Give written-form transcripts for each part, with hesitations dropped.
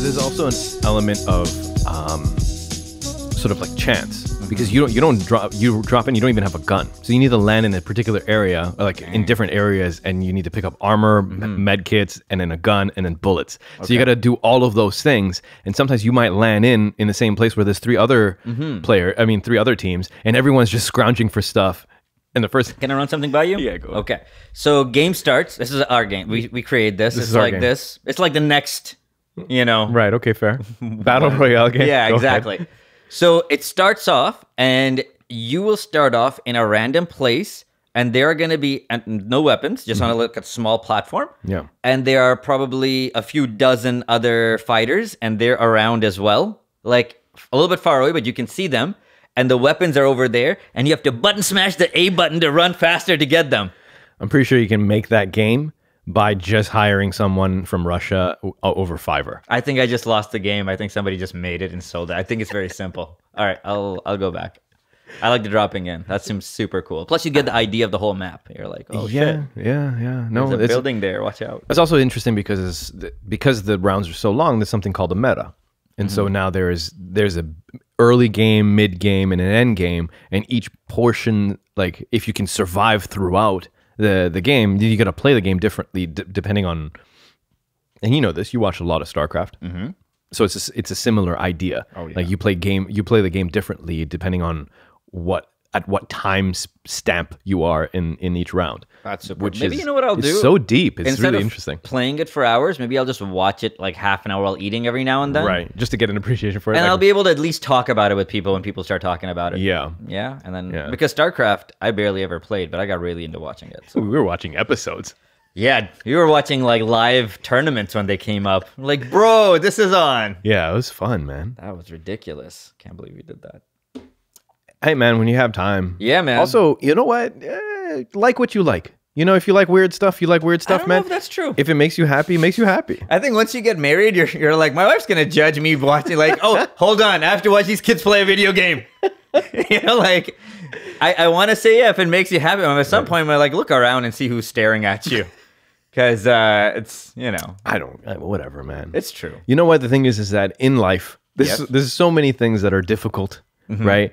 there's also an element of sort of like chance, because you drop in, you don't even have a gun, so you need to land in a particular area, or like in different areas, and you need to pick up armor, med kits, and then a gun, and then bullets. So you got to do all of those things, and sometimes you might land in the same place where there's three other three other teams, and everyone's just scrounging for stuff. And the first, can I run something by you? Yeah, go. Okay, so game starts. This is our game. We created this. It's like this. It's like the next, you know. Right. Okay. Fair. Battle Royale game. Yeah. Exactly. So it starts off, and you will start off in a random place, and there are going to be no weapons, just on a small platform. Yeah. And there are probably a few dozen other fighters, and they're around as well, like a little bit far away, but you can see them. And the weapons are over there, and you have to button smash the A button to run faster to get them. I'm pretty sure you can make that game by just hiring someone from Russia over Fiverr. I think I just lost the game. I think somebody just made it and sold it. I think it's very simple. All right, I'll go back. I like the dropping in. That seems super cool. Plus, you get the idea of the whole map. You're like, oh shit. Yeah. No, there's a building there. Watch out. It's also interesting because the rounds are so long. There's something called a meta, and so now there's a early game, mid game, and an end game, and each portion, like if you can survive throughout the game, you got to play the game differently depending on. And you know this. You watch a lot of StarCraft, so it's a similar idea. Oh, yeah. Like you play the game differently depending on at what time stamp you are in each round. That's super. Maybe you know what I'll do? It's so deep. It's Instead really of interesting. Playing it for hours, maybe I'll just watch it like half an hour while eating every now and then. Right, just to get an appreciation for it. And I'll be able to at least talk about it with people when people start talking about it. Yeah. Yeah, and then because StarCraft, I barely ever played, but I got really into watching it. So. We were watching episodes. Yeah, you were watching like live tournaments when they came up. Like, bro, this is on. Yeah, it was fun, man. That was ridiculous. Can't believe we did that. Hey, man, when you have time. Yeah, man. Also, you know what? Like what you like. You know, if you like weird stuff, you like weird stuff, I don't man. know if that's true. If it makes you happy, it makes you happy. I think once you get married, you're like, my wife's going to judge me watching, like, oh, hold on, I have to watch these kids play a video game. You know, like, I want to say, yeah, if it makes you happy, at some point, I'm like, look around and see who's staring at you. Because it's, you know. Whatever, man. It's true. You know what? The thing is that in life, there's so many things that are difficult. Right?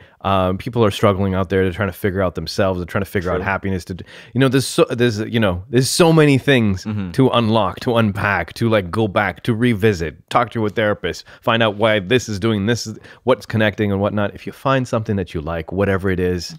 People are struggling out there. They're trying to figure out themselves. They're trying to figure out happiness. There's so many things to unlock, to unpack, to like go back, to revisit, talk to a therapist, find out why this is doing this, what's connecting and whatnot. If you find something that you like, whatever it is,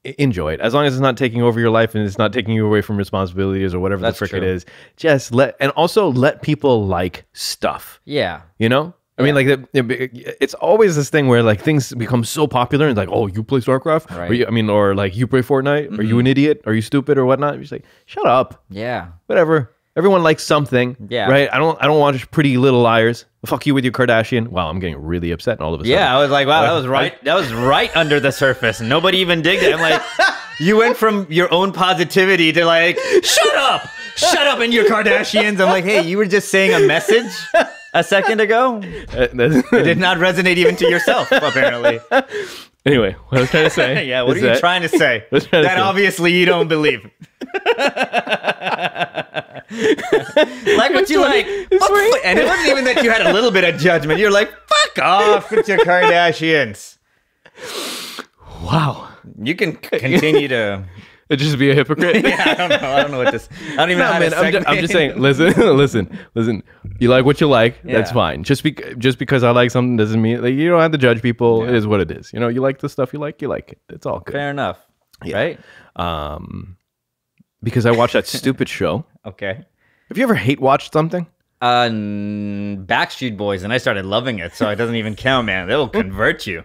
enjoy it. As long as it's not taking over your life and it's not taking you away from responsibilities or whatever the frick it is. Just let people like stuff. Yeah. You know? I mean, like, it's always this thing where, like, things become so popular and, like, oh, you play StarCraft? Right. Or like, you play Fortnite? Are you an idiot? Are you stupid or whatnot? You're just like, shut up. Yeah. Whatever. Everyone likes something. Yeah. Right? I don't watch Pretty Little Liars. Fuck you with your Kardashian. Wow, I'm getting really upset all of a sudden. Yeah, I was like, wow, that was right. That was right under the surface. Nobody even digged it. I'm like, you went from your own positivity to like, shut up. Shut up and your Kardashians. I'm like, hey, you were just saying a message a second ago. It did not resonate even to yourself, apparently. Anyway, what I was trying to say. Yeah, what are you trying to say? That obviously you don't believe. Like what you like. And it wasn't even that you had a little bit of judgment. You're like, fuck off with your Kardashians. Wow. You can continue to... Just be a hypocrite. Yeah, I don't know. I don't know what this... I don't even know how to segment. I'm just saying, listen. You like what you like, that's fine. Just because I like something doesn't mean... Like, you don't have to judge people. Yeah. It is what it is. You know, you like the stuff you like it. It's all good. Fair enough. Yeah. Right? Because I watched that stupid show. Okay. Have you ever hate watched something? Backstreet Boys, and I started loving it, so it doesn't even count, man. They'll convert you.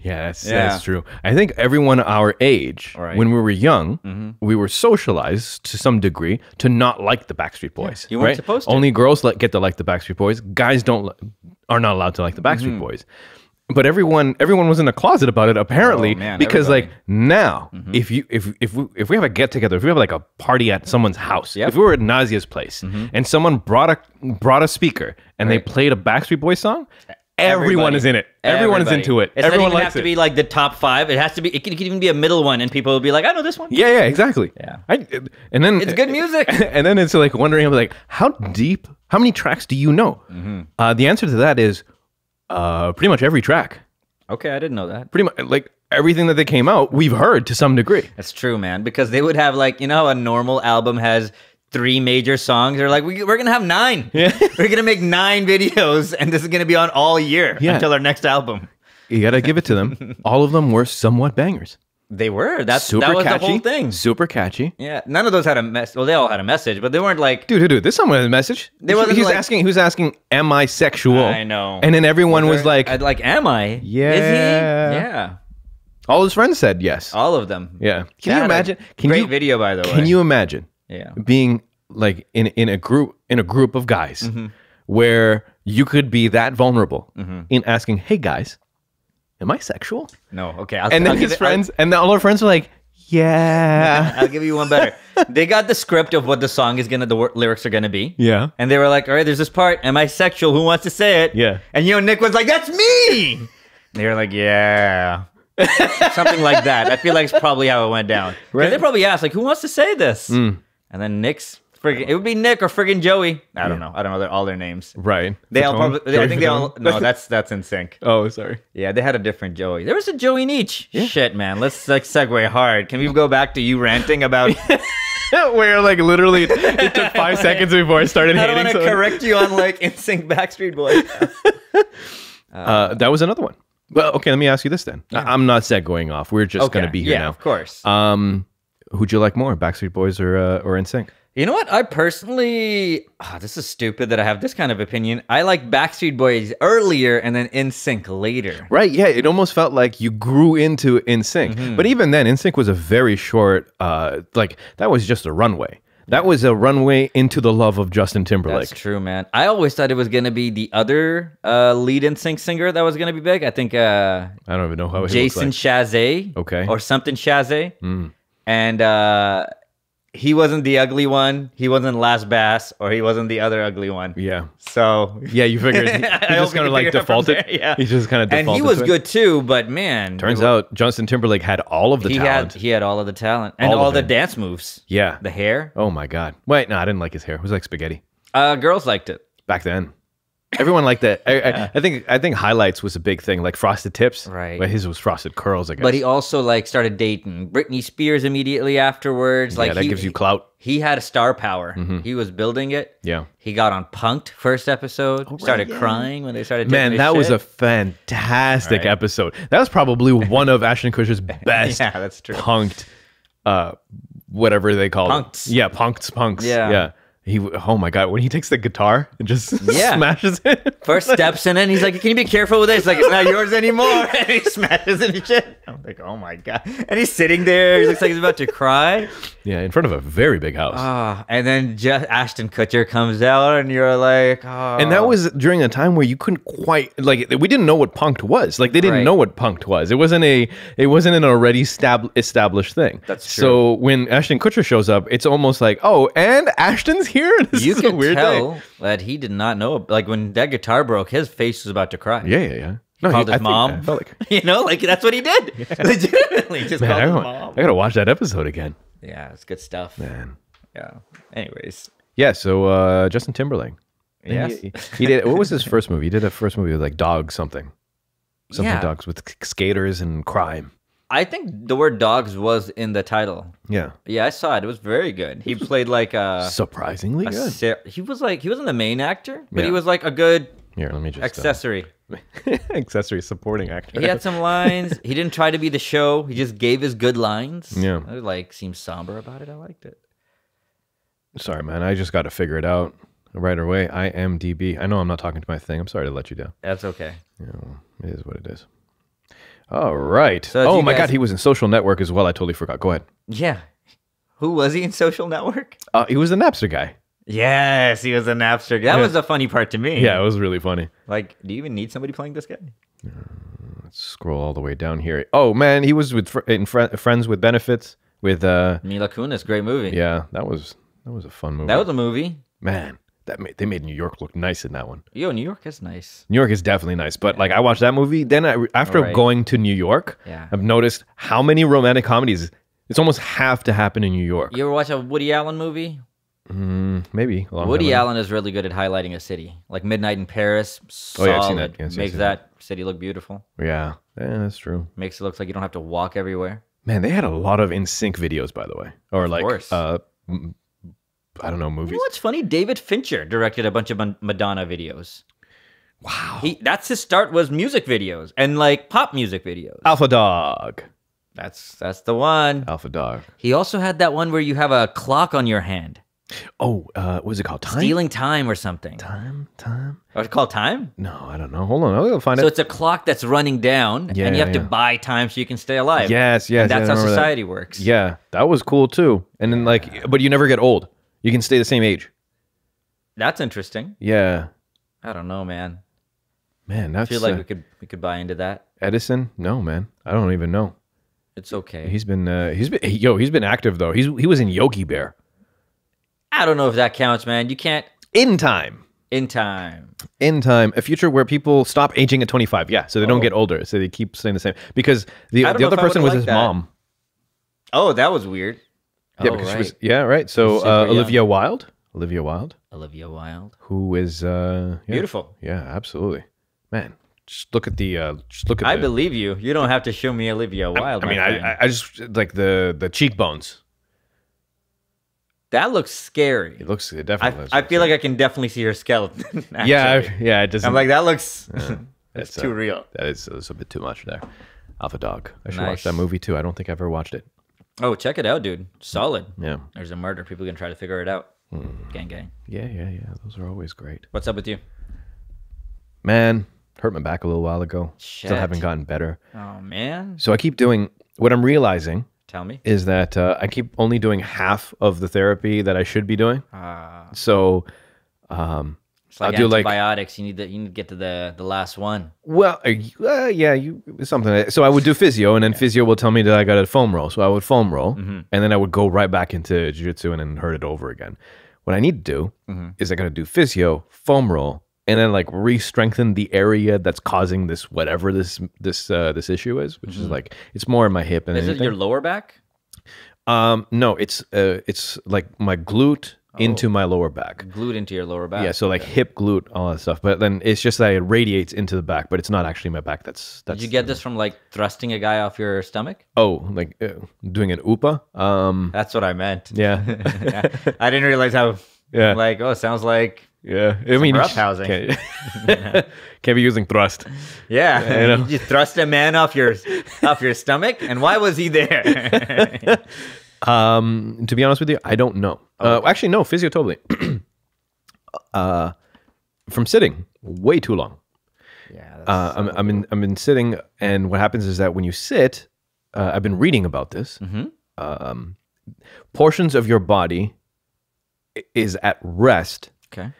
Yeah, that's true. I think everyone our age, when we were young, we were socialized to some degree to not like the Backstreet Boys. You weren't supposed to. Only girls get to like the Backstreet Boys. Guys are not allowed to like the Backstreet Boys. But everyone was in a closet about it apparently, because like now, if we have a get together, if we have like a party at someone's house, if we were at Nazia's place and someone brought a speaker and they played a Backstreet Boys song, everyone is in it. Everyone is into it. It's Everyone not even likes have to be like the top 5. It has to be. It can even be a middle one, and people will be like, "I know this one." Yeah, exactly. Yeah. And then It's good music. And then it's like wondering, like, how many tracks do you know? The answer to that is pretty much every track. Okay, I didn't know that. Pretty much like everything that they came out, we've heard to some degree. That's true, man. Because they would have like, you know, how a normal album has 3 major songs. They're like, we're gonna have 9. Yeah. We're gonna make 9 videos, and this is gonna be on all year until our next album. You gotta give it to them. All of them were somewhat bangers. They were. That was catchy, the whole thing. Super catchy. Yeah. None of those had a mess. Well, they all had a message, but they weren't like. Dude, this someone had a message. He was asking, "Am I sexual?" I know. And then everyone was like, "I'd like, am I? Yeah. Is he? Yeah." All his friends said yes. All of them. Yeah. Can you imagine? Great video, by the way. Can you imagine? Yeah. Being like in a group of guys where you could be that vulnerable in asking, "Hey guys, am I sexual?" No. Okay. And then his friends and all our friends are like, "Yeah." I'll give you one better. They got the script of what the song is lyrics are gonna be. Yeah. And they were like, "All right, there's this part. Am I sexual? Who wants to say it?" Yeah. And Nick was like, "That's me." And they were like, "Yeah." Something like that. I feel like it's probably how it went down. Right. They probably asked, like, "Who wants to say this?" And then Nick's it would be Nick or friggin' Joey. I don't know. I don't know all their names. Right. They all probably. I think they all. No, that's in sync. Oh, sorry. Yeah, they had a different Joey. There was a Joey in each. Yeah. Shit, man. Let's like segue hard. Can we go back to you ranting about? Where like literally it took 5 seconds before I started hating. I don't want to correct you on like NSYNC Backstreet Boys. That was another one. Well, okay. Let me ask you this then. Yeah. I'm not segueing off. We're just going to be here now. Yeah, of course. Who'd you like more, Backstreet Boys or NSYNC? You know what? I personally, this is stupid that I have this kind of opinion. I like Backstreet Boys earlier and then NSYNC later. Right, yeah. It almost felt like you grew into NSYNC. But even then, NSYNC was a very short, that was just a runway. That was a runway into the love of Justin Timberlake. That's true, man. I always thought it was going to be the other lead NSYNC singer that was going to be big. I think I don't even know how he Jason looks like. Chazé. Okay. Or something Chazé. And he wasn't the ugly one. He wasn't Last Bass, or he wasn't the other ugly one. Yeah. So yeah, you figured he just kind of like defaulted. Yeah. He just kind of defaulted. And he was good too, but man, turns out Justin Timberlake had all of the talent. He had all of the talent and all the dance moves. Yeah. The hair. Oh my god. Wait, no, I didn't like his hair. It was like spaghetti. Girls liked it back then. Everyone liked that. I think highlights was a big thing, like frosted tips. Right. But his was frosted curls, I guess. But he also like started dating Britney Spears immediately afterwards. Yeah, that gives you clout. He had a star power. He was building it. Yeah. He got on Punk'd first episode. Started crying when they started taking Man, that was a fantastic episode. That was probably one of Ashton Kutcher's best. Yeah, that's true. Punk'd, whatever they call Punks. it. Yeah, Punks. Yeah. Oh my god, when he takes the guitar and just smashes it. First steps in it, and he's like, "Can you be careful with this? Like, it's not yours anymore." And he smashes it and shit. I'm like, "Oh my god!" And he's sitting there. He looks like he's about to cry. Yeah, in front of a very big house. And then just Ashton Kutcher comes out, and you're like, "Oh." And that was during a time where you couldn't quite we didn't know what Punk'd was. Like they didn't know what Punk'd was. It wasn't an already established thing. That's true. So when Ashton Kutcher shows up, it's almost like, oh, and Ashton's here. You can tell that he did not know. Like when that guitar broke, his face was about to cry. Yeah. No, he called his mom. I felt like like that's what he did. Yeah. Legitimately, just called his mom. I gotta watch that episode again. Yeah, it's good stuff, man. Yeah. Anyways. Yeah. So Justin Timberlake. Yes. He did. What was his first movie? He did a first movie with like dogs something dogs with skaters and crime. I think the word dogs was in the title. Yeah. Yeah, I saw it. It was very good. He played like surprisingly good. He wasn't the main actor, but he was like a good let me just accessory. Accessory supporting actor. He had some lines. He didn't try to be the show. He just gave his good lines. Yeah. I seemed somber about it. I liked it. Sorry, man. I just got to figure it out right away. IMDb. I know I'm not talking to my thing. I'm sorry to let you down. That's okay. Yeah, well, it is what it is. All right. So oh my God, he was in Social Network as well. I totally forgot. Go ahead. Yeah. Who was he in Social Network? He was the Napster guy. Yes, he was a Napster guy. That was a funny part to me. Yeah, it was really funny. Like, do you even need somebody playing this guy? Let's scroll all the way down here. Oh man, he was in Friends with Benefits with Mila Kunis. Great movie. Yeah, that was a fun movie. That was a movie. Man, they made New York look nice in that one. Yo, New York is nice. New York is definitely nice, but like I watched that movie, then after going to New York, I've noticed how many romantic comedies. It's almost have to happen in New York. You ever watch a Woody Allen movie? Maybe. Woody Allen is really good at highlighting a city. Like Midnight in Paris, solid. I've seen that. Yes, makes that city look beautiful. Yeah, that's true. Makes it look like you don't have to walk everywhere. Man, they had a lot of NSYNC videos, by the way. Or like, I don't know, movies. You know what's funny? David Fincher directed a bunch of Madonna videos. Wow. That's his start, was music videos and like pop music videos. Alpha Dog. That's the one. Alpha Dog. He also had that one where you have a clock on your hand. Oh, what was it called? Time? Stealing Time or something. Time? Or it's called Time? No, I don't know. Hold on, I'll find it. So it's a clock that's running down, and you have to buy time so you can stay alive. Yes. And that's how society works. Yeah, that was cool too. And then but you never get old. You can stay the same age. That's interesting. Yeah. I don't know, man. Man, that's. I feel like we could buy into that. Edison? No, man. I don't even know. It's okay. He's been active though. He was in Yogi Bear. I don't know if that counts, man. You can't. In Time. A future where people stop aging at 25. Yeah, so they don't get older. So they keep staying the same. Because the other person was his mom. Oh, that was weird. Yeah, because she was. Yeah, right. So Olivia Wilde. Who is beautiful. Yeah, absolutely. Man, just look at I believe you. You don't have to show me Olivia Wilde. I just like the cheekbones. That looks scary. It definitely looks. I feel like I can definitely see her skeleton. Yeah. It doesn't. I'm like, that looks. That's too real. That is a bit too much there. Alpha Dog. I should watch that movie too. I don't think I've ever watched it. Oh, check it out, dude. Solid. Yeah. There's a murder. People can try to figure it out. Gang. Yeah. Those are always great. What's up with you? Man, hurt my back a little while ago. Shit. Still haven't gotten better. Oh, man. So I keep doing what I'm realizing. Tell me. Is that I keep only doing half of the therapy that I should be doing. So it's like antibiotics. You need to get to the last one. Well, something. So I would do physio, and then physio will tell me that I got a foam roll. So I would foam roll, and then I would go right back into jiu-jitsu and then hurt it over again. What I need to do is I got to do physio, foam roll, and then like re-strengthen the area that's causing this whatever this issue is, which is like it's more in my hip and anything. Is it your lower back? No, it's like my glute into my lower back. Glute into your lower back. Yeah, so like hip, glute, all that stuff. But then it's just that it radiates into the back, but it's not actually my back. That's. Did you get this from like thrusting a guy off your stomach? Oh, like doing an UPA. That's what I meant. Yeah. I didn't realize how. Yeah. Like, oh, it sounds like. Yeah, I mean, roughhousing. Can't be using thrust. Yeah, you thrust a man off your stomach, and why was he there? To be honest with you, I don't know. Actually, no, physio totally. From sitting way too long. Yeah, I'm been sitting, and what happens is that when you sit, I've been reading about this. Portions of your body is at rest. Okay.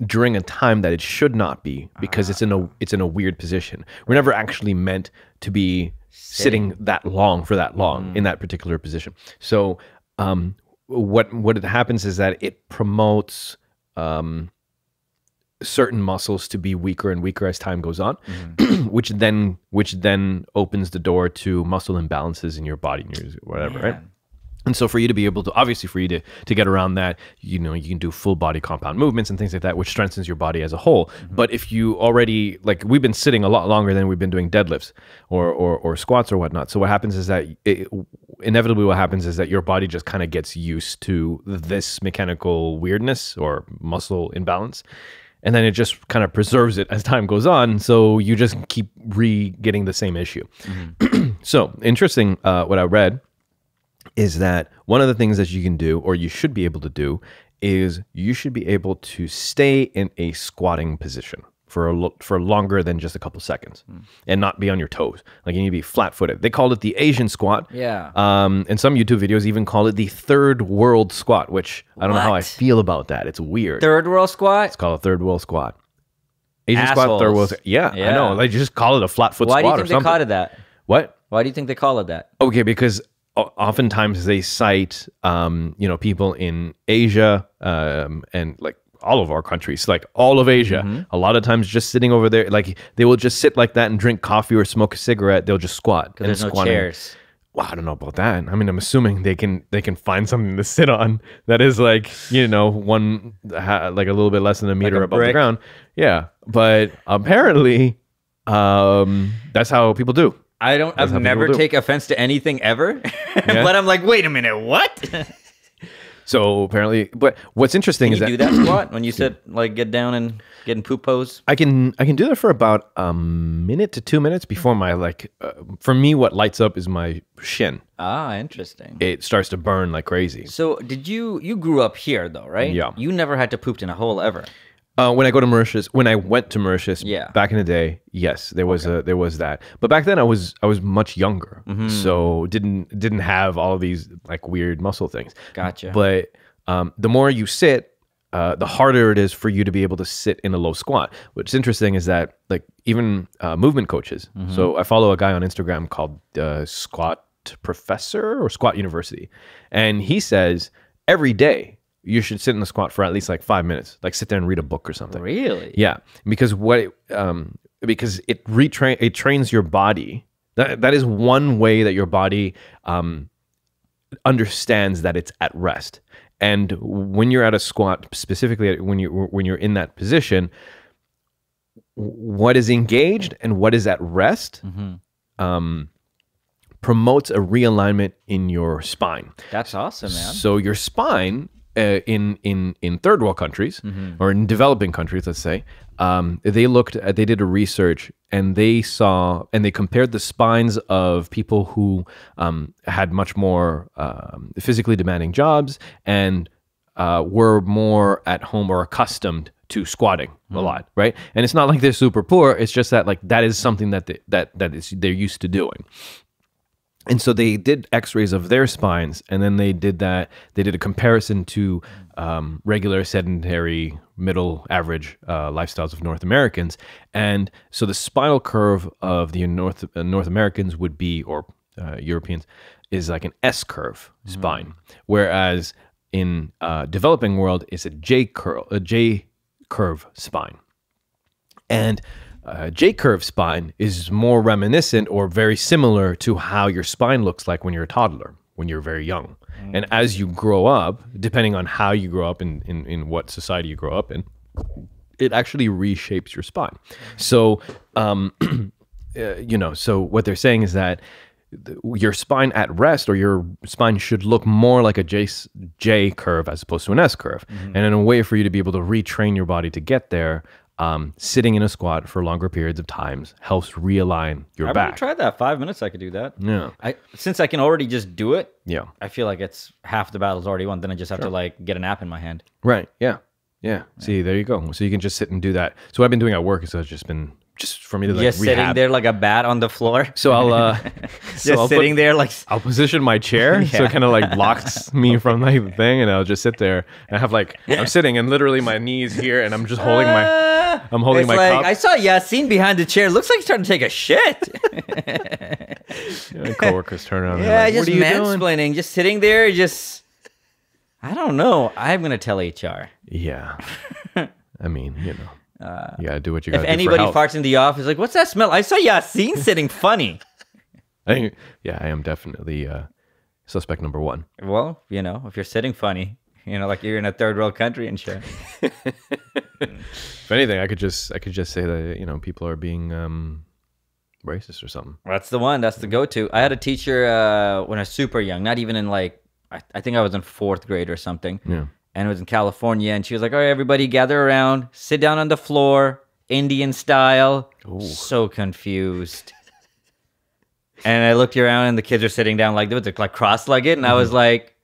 During a time that it should not be, because it's in a weird position. We're never actually meant to be sitting that long in that particular position. So what happens is that it promotes certain muscles to be weaker and weaker as time goes on, which then opens the door to muscle imbalances in your body, whatever, right? And so for you to be able to, obviously for you to get around that, you can do full body compound movements and things like that, which strengthens your body as a whole. But if you already, like we've been sitting a lot longer than we've been doing deadlifts or squats or whatnot. So what happens is that inevitably what happens is that your body just kind of gets used to this mechanical weirdness or muscle imbalance. And then it just kind of preserves it as time goes on. So you just keep getting the same issue. So interesting, what I read is that one of the things that you can do, or you should be able to do, is you should be able to stay in a squatting position for longer than just a couple seconds and not be on your toes. Like you need to be flat-footed. They call it the Asian squat. Yeah. And some YouTube videos even call it the third world squat, which I don't know how I feel about that. It's weird. Third world squat? It's called a third world squat. Asian squat, third world. Yeah, I know. They just call it a flat foot squat or something. Why do you think they call it that? What? Why do you think they call it that? Okay, because oftentimes they cite, people in Asia and like all of our countries, like all of Asia, a lot of times just sitting over there, like they will just sit like that and drink coffee or smoke a cigarette. They'll just squat. Because there's no chairs. Well, I don't know about that. I mean, I'm assuming they can find something to sit on that is like, like a little bit less than a meter above the ground. Yeah. But apparently, that's how people do. I've never take offense to anything ever, but I'm like, wait a minute, what? So apparently, but what's interesting is that you do that squat when you sit, like get down and get in poop pose. I can do that for about a minute to 2 minutes before my for me, what lights up is my shin. Ah, interesting. It starts to burn like crazy. So did you grew up here though, right? Yeah. You never had to poop in a hole ever. When I went to Mauritius, back in the day, yes, there was that. But back then I was much younger, so didn't have all of these like weird muscle things. Gotcha. But the more you sit, the harder it is for you to be able to sit in a low squat. What's interesting is that like even movement coaches. So I follow a guy on Instagram called Squat Professor or Squat University, and he says every day you should sit in the squat for at least like 5 minutes, like sit there and read a book or something. Really? Yeah, because because it trains your body. That is one way that your body understands that it's at rest. And when you're at a squat, specifically when you're in that position, what is engaged and what is at rest promotes a realignment in your spine. That's awesome, man. So your spine. In third world countries or in developing countries, let's say, they did a research and they compared the spines of people who had much more physically demanding jobs and were more at home or accustomed to squatting a lot, right? And it's not like they're super poor. It's just that like that is something that they're used to doing. And so they did x-rays of their spines, and then they did a comparison to regular sedentary middle average lifestyles of North Americans. And so the spinal curve of the North Americans would be, or Europeans, is like an S curve spine. Whereas in developing world, it's a J curve spine. And J-curve spine is more reminiscent or very similar to how your spine looks like when you're a toddler, when you're very young. And as you grow up, depending on how you grow up in what society you grow up in, it actually reshapes your spine. So, so what they're saying is that your spine at rest, or your spine should look more like a J curve as opposed to an S curve. And in a way for you to be able to retrain your body to get there, sitting in a squat for longer periods of times helps realign your back. I've tried that. 5 minutes, I could do that. Yeah. Since I can already just do it. Yeah. I feel like it's half the battle's already won. Then I just have to like get an app in my hand. Right. Yeah. Yeah. See, there you go. So you can just sit and do that. So what I've been doing at work is it's just for me to like just rehab. Sitting there like a bat on the floor. So I'll sitting there like I'll position my chair so it kind of like blocks me from like the thing, and I'll just sit there and I have like I'm sitting and literally my knees here and I'm just holding my cup. I saw Yasin behind the chair. Looks like he's trying to take a shit. My coworkers turn around. Yeah, like, just mansplaining, just sitting there, I don't know. I'm gonna tell HR. Yeah. I mean, you gotta do what you gotta do. If anybody farts in the office, like, what's that smell? I saw Yasin sitting funny. I am definitely suspect number one. Well, if you're sitting funny, like you're in a third world country and shit. If anything, I could just say that people are being racist or something. That's the one. That's the go-to. I had a teacher when I was super young, not even in like I think I was in 4th grade or something. Yeah. And it was in California, and she was like, all right, everybody gather around, sit down on the floor, Indian style. Ooh. So confused. And I looked around, and the kids are sitting down like cross-legged, and I was like,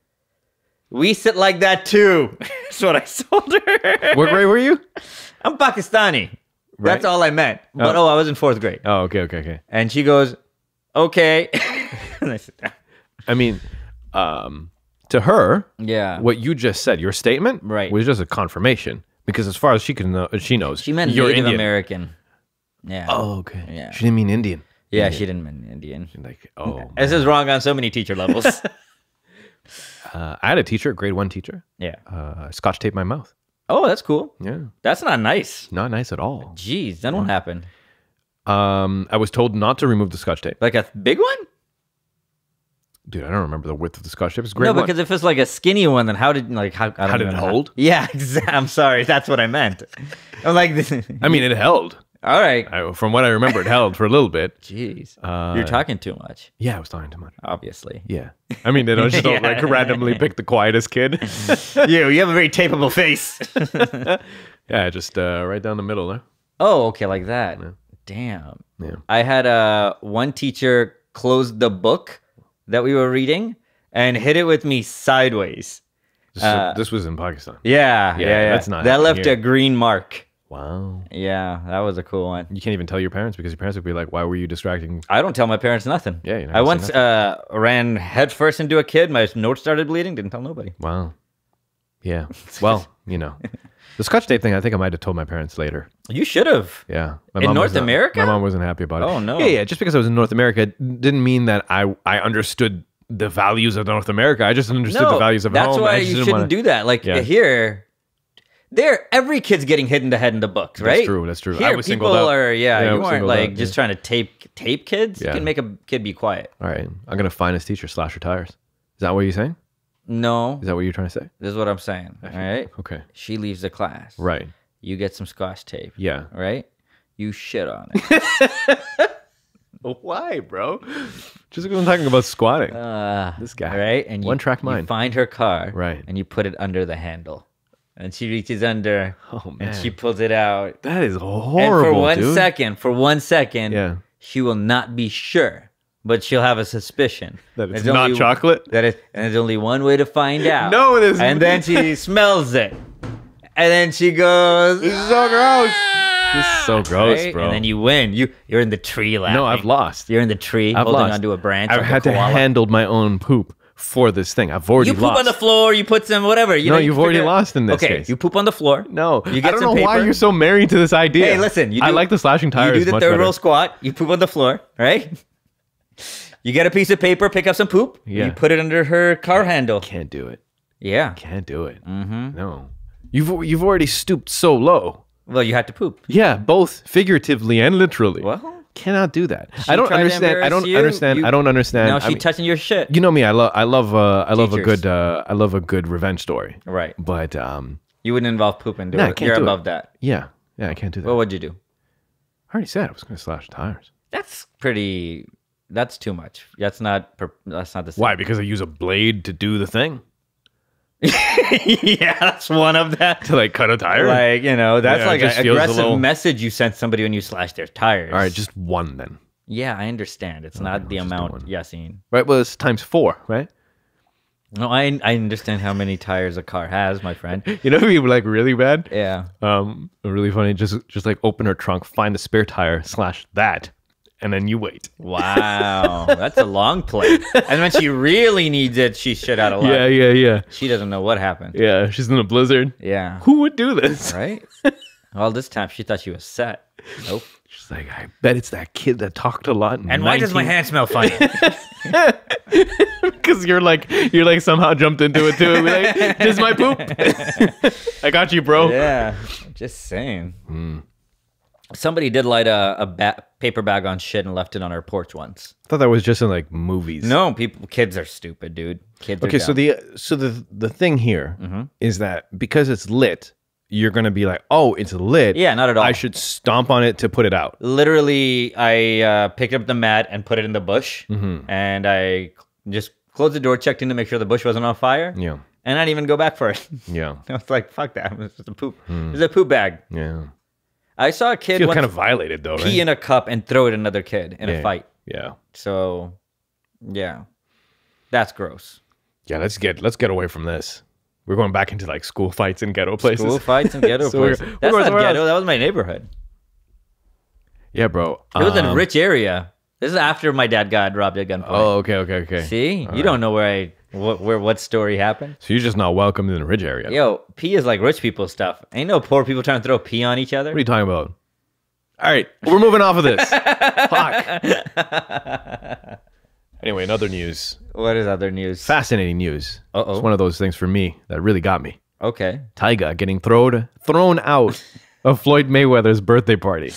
we sit like that too. That's what I told her. What grade were you? I'm Pakistani. Right. That's all I meant. But I was in 4th grade. Oh, okay. And she goes, okay. And I sit down. I mean, to her, what you just said, your statement, was just a confirmation. Because as far as she knows, she meant you're Native Indian. American. Yeah. Oh, okay. Yeah. She didn't mean Indian. Yeah, she didn't mean Indian. Like, oh. This is wrong on so many teacher levels. I had a teacher, grade 1 teacher. Yeah. Scotch taped my mouth. Oh, that's cool. Yeah. That's not nice. Not nice at all. Jeez, then what happened? I was told not to remove the Scotch tape. Like a big one? Dude, I don't remember the width of the Scotch tape. It's a great No, one. because if it's like a skinny one, then how did How did it hold? Yeah, I'm sorry. That's what I meant. I'm like, I mean, it held. all right. From what I remember, it held for a little bit. Jeez. You're talking too much, Yeah, I was talking too much. obviously. Yeah. I mean, they don't just don't like randomly pick the quietest kid. You have a very tapeable face. Yeah, just right down the middle there. Oh, okay, like that. Damn. Yeah. I had one teacher close the book that we were reading and hit it with me sideways. This was in Pakistan. Yeah. that's not That left happening a green mark. Wow. Yeah, that was a cool one. You can't even tell your parents because your parents would be like, why were you distracting? I don't tell my parents nothing. Yeah, you're not I gonna once say ran headfirst into a kid. My nose started bleeding. Didn't tell nobody. Wow. Yeah. Well, the Scotch tape thing, I think I might have told my parents later. You should have. Yeah. In North America? My mom wasn't happy about it. Oh, no. Yeah. Just because I was in North America didn't mean that I understood the values of North America. I just understood the values of that's home. why you shouldn't do that. Like here, every kid's getting hit in the head in the books, right? That's true. Here, I was people singled out. are, you I was weren't singled like out, just trying to tape kids. Yeah. You can make a kid be quiet. All right. I'm going to find his teacher, slash her tires. Is that what you're saying? No, Is that what you're trying to say? this is what I'm saying. All right. Okay. She leaves the class. Right. You get some Scotch tape. Yeah. Right. You shit on it. Why, bro? Just because I'm talking about squatting. This guy. Right. And One track you mind. find her car. Right. And you put it under the handle. And she reaches under. Oh, man. And she pulls it out. That is And horrible, for 1 second, Yeah. she will not be sure, but she'll have a suspicion That it's There's not only- chocolate? and there's only one way to find out. No, it isn't. And then she smells it, and then she goes, This is so gross. This is so gross, right? bro. And then you win. You're in the tree laughing. No, I've lost. You're in the tree I've holding lost. onto a branch. I've like had a to koala. handle my own poop for this thing. I've already You poop lost. on the floor. You put some whatever. You No, know, you've already lost in this okay, case. you poop on the floor. No, You I get don't some know why paper. you're so married to this idea. Hey, listen. I like the slashing tires. You do the much third better. row squat. You poop on the floor, right? You get a piece of paper, pick up some poop. Yeah. You put it under her car handle. Can't do it. Yeah. Can't do it. Mm-hmm. No, you've already stooped so low. Well, you had to poop. Yeah, both figuratively and literally. Well, Cannot do that. she I don't tried to understand. I embarrass don't you. understand. I don't understand. now I she mean, touching your shit. you know me. I love a Teachers. good I love a good revenge story. Right. But You wouldn't involve poop and do No, I it. can't You're do it. above that. yeah, I can't do that. What would you do? I already said I was going to slash tires. That's pretty. That's too much. That's not the same. Why? Because I use a blade to do the thing Yeah, that's one of that. to like cut a tire. Like, that's Yeah, it like just an feels a aggressive little- message you sent somebody when you slash their tires. All right, just one then. Yeah, I understand. It's not the just do amount, one. Yasin. Right. Well, it's times 4, right? No, I understand how many tires a car has, my friend. You know who you like really bad? Yeah. Really funny. Just like open her trunk, find the spare tire, slash that, and then you wait. Wow, that's a long play. And when she really needs it, she shit out a lot. Yeah. She doesn't know what happened. Yeah, she's in a blizzard. Yeah. Who would do this? Right? Well, this time she thought she was set. Nope. She's like, I bet it's that kid that talked a lot. And why does my hand smell funny? Because you're like somehow jumped into it too. Like, this is my poop. I got you, bro. Yeah. Just saying. Somebody did light a paper bag on shit and left it on our porch once. I thought that was just in like movies. No, kids are stupid, dude. Kids are Okay, so dumb. the thing here is that because it's lit, you're gonna be like, oh, it's lit. Yeah, not at all. I should stomp on it to put it out. Literally, I picked up the mat and put it in the bush, and I just closed the door, checked in to make sure the bush wasn't on fire. Yeah. And I didn't even go back for it. Yeah. I was like, fuck that. It's just a poop. It's a poop bag. Yeah. I saw a kid Feel once kind of violated though, right? pee in a cup and throw it at another kid in Yeah. a fight. Yeah. So, yeah, that's gross. Yeah, let's get away from this. We're going back into like school fights and ghetto places. School fights and ghetto So we're- places. we're That's going not somewhere ghetto. else. That was my neighborhood. Yeah, bro. It was in a rich area. This is after my dad got robbed at gunpoint. Oh, okay. See, you don't know what story happened. So you're just not welcome in the rich area. Yo, pee is like rich people stuff. Ain't no poor people trying to throw pee on each other. What are you talking about? All right, we're moving off of this. Fuck. Anyway, in other news, What is other news? fascinating news. Uh-oh. It's one of those things for me that really got me. Okay. Tyga getting thrown out of Floyd Mayweather's birthday party.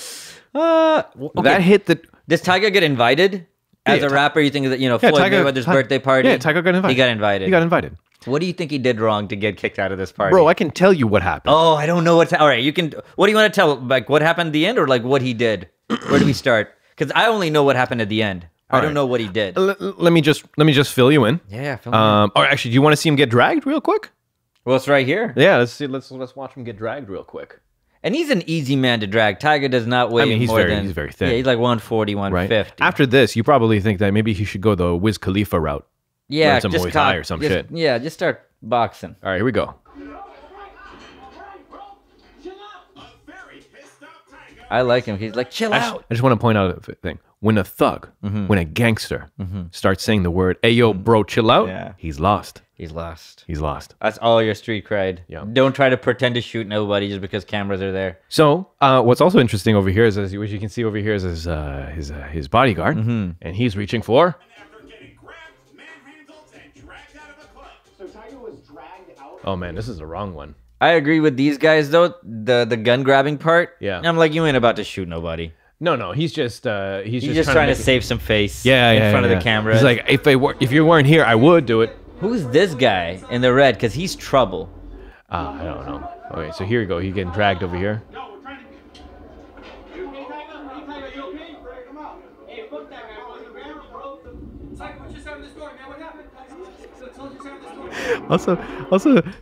Okay. That hit the... Does Tyga get invited? As a rapper, you think that, Floyd Mayweather's birthday party? Yeah, Tyga got invited. He got invited. He got invited. What do you think he did wrong to get kicked out of this party? Bro, I can tell you what happened. Oh, I don't know all right, you can... What do you want to tell? Like, what happened at the end or like what he did? Where do we start? Because I only know what happened at the end. I don't know what he did. Let me just fill you in. Yeah, fill me in. Or actually, do you want to see him get dragged real quick? Well, it's right here. Yeah, let's see. Let's watch him get dragged real quick. And he's an easy man to drag. Tyga does not weigh he's more than... he's very thin. Yeah, he's like 140, 150. Right? After this, you probably think that maybe he should go the Wiz Khalifa route. Yeah, learn some Muay Thai or some shit. Yeah, just start boxing. All right, here we go. I like him. He's like, chill out. I just want to point out a thing. When a thug, when a gangster starts saying the word, "Hey, yo, bro, chill out," he's lost. He's lost. He's lost. That's all your street cred. Yeah. Don't try to pretend to shoot nobody just because cameras are there. So, what's also interesting over here is, what you can see over here is his bodyguard, and he's reaching for... Oh man, this is the wrong one. I agree with these guys though. The gun grabbing part. Yeah. I'm like, you ain't about to shoot nobody. No, he's just trying to save some face. Yeah, in front of the camera. He's like, if you weren't here, I would do it. Who's this guy in the red? Because he's trouble. I don't know. Okay, so here you go. He's getting dragged over here. Also,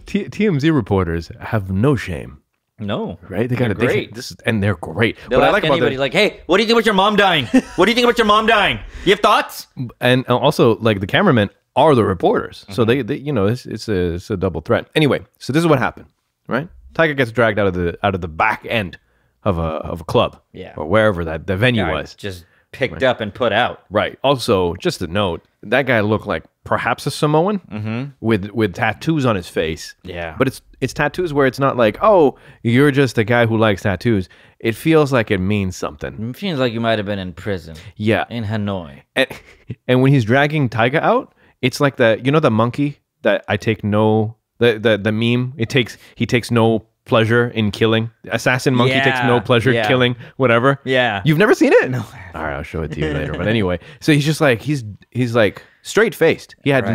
TMZ reporters have no shame. No, right? They got to great. And they're great. They'll ask anybody like, "Hey, what do you think about your mom dying? What do you think about your mom dying? You have thoughts?" And also, like the cameramen are the reporters, so they it's a double threat. Anyway, so this is what happened, right? Tyga gets dragged out of the back end of a club, or wherever the venue was, just picked up and put out. Right. Also, just a note, that guy looked like perhaps a Samoan with tattoos on his face. Yeah. But it's tattoos where it's not like, oh, you're just a guy who likes tattoos. It feels like it means something. It feels like you might have been in prison. Yeah. In Hanoi. And when he's dragging Tyga out, it's like the monkey that I take no the meme. He takes no pleasure in killing. Assassin monkey takes no pleasure killing whatever. Yeah. You've never seen it? No. All right, I'll show it to you later. But anyway, so he's just like he's like straight faced. He had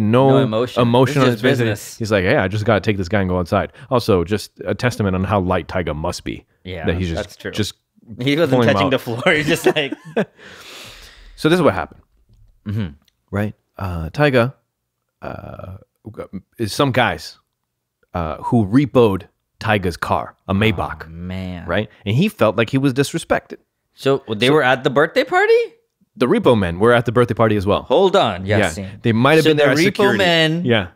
no emotion on his face. He's like, yeah, I just gotta take this guy and go outside. Also, just a testament on how light Tyga must be. Yeah, that he's that's true. Just he wasn't touching the floor. He's just like. So this is what happened, right? Tyga is some guys who repoed Tyga's car, a Maybach. Oh, man. Right? And he felt like he was disrespected. So they were at the birthday party? The repo men were at the birthday party as well. Hold on. Yes. Yeah. They might have been there as security. The repo men. Yeah.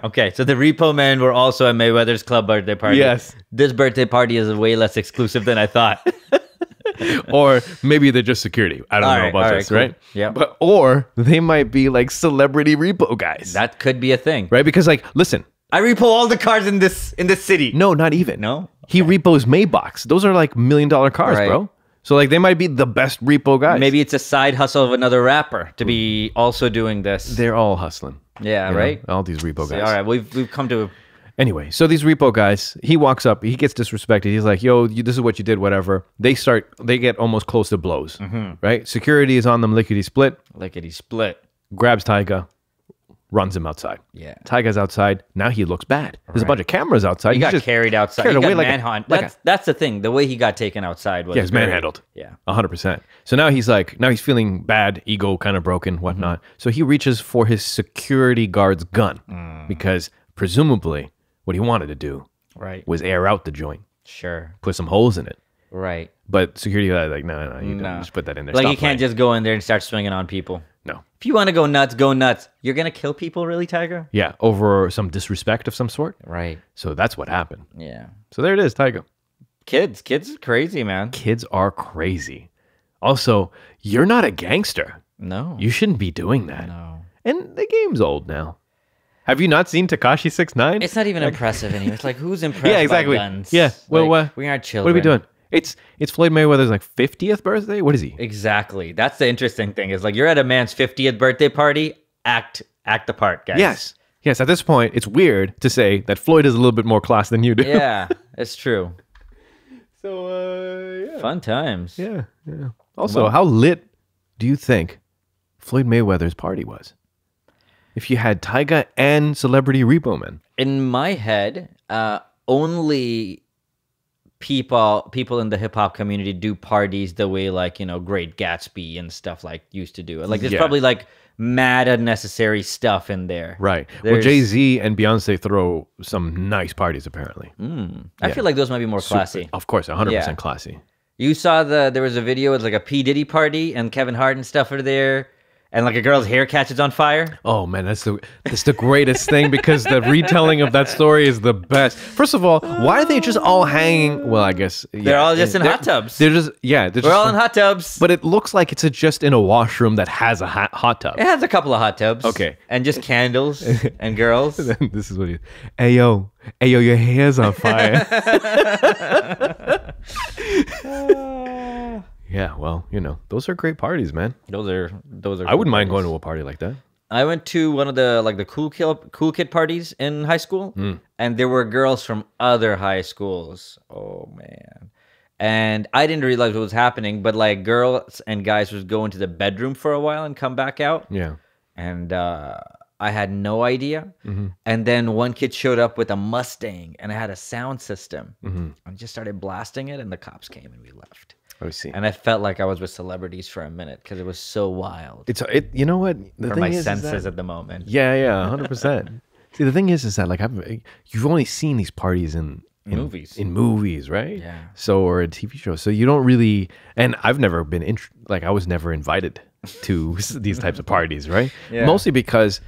Okay. So the repo men were also at Mayweather's club birthday party. Yes. This birthday party is way less exclusive than I thought. Or maybe they're just security. I don't know about this, cool. Right? Yeah. Or they might be like celebrity repo guys. That could be a thing. Right? Because like, listen. I repo all the cars in this city. No, not even. No? Okay. He repos Maybachs. Those are like $1 million cars, bro. So like they might be the best repo guys. Maybe it's a side hustle of another rapper to be also doing this. They're all hustling. Yeah, right? All these repo guys. All right, we've come to... Anyway, so these repo guys, he walks up, he gets disrespected. He's like, yo, this is what you did, whatever. They get almost close to blows, right? Security is on them, lickety-split. Lickety-split. Grabs Tyga, runs him outside. Yeah. Tyga's outside. Now he looks bad. There's a bunch of cameras outside. He got carried outside. He got manhandled. That's the thing. The way he got taken outside was... Yeah, he's manhandled. Yeah. 100%. So now he's feeling bad, ego kind of broken, whatnot. So he reaches for his security guard's gun because presumably what he wanted to do was air out the joint. Sure. Put some holes in it. Right. But security guy like, no, you don't just put that in there. Like, you can't just go in there and start swinging on people. No. If you want to go nuts, go nuts. You're going to kill people, really, Tyga? Yeah, over some disrespect of some sort. Right. So that's what happened. Yeah. So there it is, Tyga. Kids are crazy, man. Kids are crazy. Also, you're not a gangster. No. You shouldn't be doing that. No. And the game's old now. Have you not seen Tekashi 6ix9ine? It's not even impressive anymore. It's like, who's impressed by guns? Yeah. Well, like, we aren't children. What are we doing? It's Floyd Mayweather's like 50th birthday. What is he? Exactly. That's the interesting thing. Is like you're at a man's 50th birthday party. Act the part, guys. Yes. Yes, at this point, it's weird to say that Floyd is a little bit more class than you do. Yeah, it's true. So, yeah. Fun times. Yeah. Also, how lit do you think Floyd Mayweather's party was? If you had Tyga and Celebrity Repo Man. In my head, only people in the hip hop community do parties the way like, Great Gatsby and stuff like used to do it. Like there's probably like mad unnecessary stuff in there. Right. Well, Jay-Z and Beyonce throw some nice parties apparently. I feel like those might be more classy. Of course, 100% classy. You saw there was a video with like a P. Diddy party and Kevin Hart and stuff are there. And like a girl's hair catches on fire. Oh man, that's the greatest thing because the retelling of that story is the best. First of all, why are they just all hanging? Well, I guess they're all just in hot tubs. We're all in hot tubs. But it looks like it's just in a washroom that has a hot tub. It has a couple of hot tubs. Okay, and just candles and girls. This is what he. Hey yo, your hair's on fire. Yeah, well, those are great parties, man. Those are. I wouldn't mind going to a party like that. I went to one of the cool kid parties in high school, and there were girls from other high schools. Oh man, and I didn't realize what was happening, but like girls and guys would go into the bedroom for a while and come back out. Yeah, and I had no idea. And then one kid showed up with a Mustang, and I had a sound system, and just started blasting it, and the cops came and we left. I see. And I felt like I was with celebrities for a minute because it was so wild. You know what? For my senses at the moment. Yeah, 100%. See, the thing is that like you've only seen these parties in movies, right? Yeah. So or a TV show. So you don't really, and I've never been I was never invited to these types of parties, right? Yeah. Mostly because.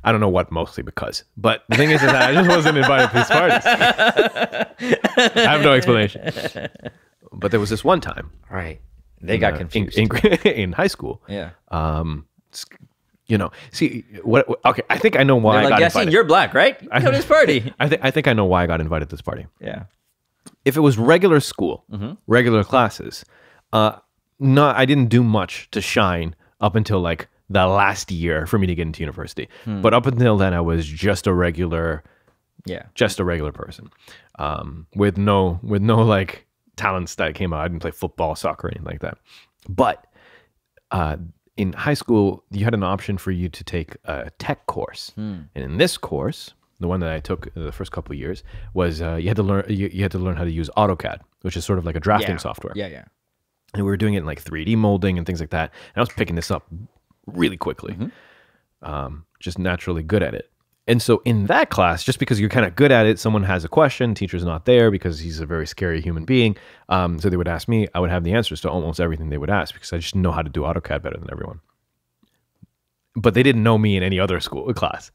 I don't know what mostly because, but the thing is that I just wasn't invited to these parties. I have no explanation. But there was this one time. Right. They got confused. In high school. Yeah. See, okay, I think I know why I got invited. Yasin, you're black, right? You go to this party. I think I know why I got invited to this party. Yeah. If it was regular school, regular classes, I didn't do much to shine up until like the last year for me to get into university. But up until then, I was just a regular person, with no like talents that came out. I didn't play football, soccer, or anything like that. But in high school, you had an option for you to take a tech course, and in this course, the one that I took the first couple of years was you had to learn how to use AutoCAD, which is sort of like a drafting software. Yeah. And we were doing it in like 3D molding and things like that. And I was picking this up really quickly, just naturally good at it. And so in that class, just because you're kind of good at it, someone has a question, teacher's not there because he's a very scary human being. So they would ask me, I would have the answers to almost everything they would ask because I just know how to do AutoCAD better than everyone. But they didn't know me in any other class.